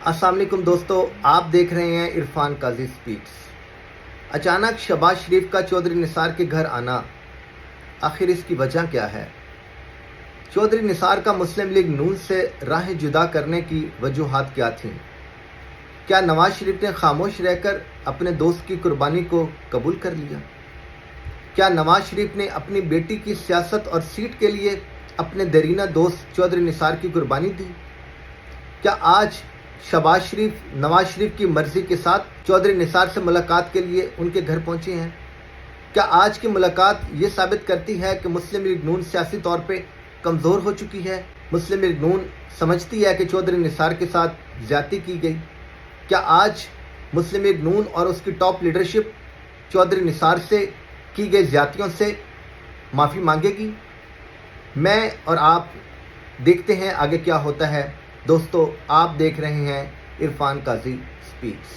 अस्सलाम वालेकुम दोस्तों, आप देख रहे हैं इरफान काजी स्पीक्स। अचानक शहबाज शरीफ का चौधरी निसार के घर आना, आखिर इसकी वजह क्या है? चौधरी निसार का मुस्लिम लीग नून से राहें जुदा करने की वजूहात क्या थीं? क्या नवाज शरीफ ने खामोश रहकर अपने दोस्त की कुर्बानी को कबूल कर लिया? क्या नवाज शरीफ ने अपनी बेटी की सियासत और सीट के लिए अपने दरीना दोस्त चौधरी निसार की कुर्बानी दी? क्या आज शहबाज शरीफ नवाज शरीफ की मर्जी के साथ चौधरी निसार से मुलाकात के लिए उनके घर पहुंचे हैं? क्या आज की मुलाकात ये साबित करती है कि मुस्लिम लीग नून सियासी तौर पे कमज़ोर हो चुकी है? मुस्लिम लीग नून समझती है कि चौधरी निसार के साथ ज़्यादती की गई? क्या आज मुस्लिम लीग नून और उसकी टॉप लीडरशिप चौधरी निसार से की गई ज़्यादतियों से माफ़ी मांगेगी? मैं और आप देखते हैं आगे क्या होता है। दोस्तों, आप देख रहे हैं इरफान काजी स्पीक्स।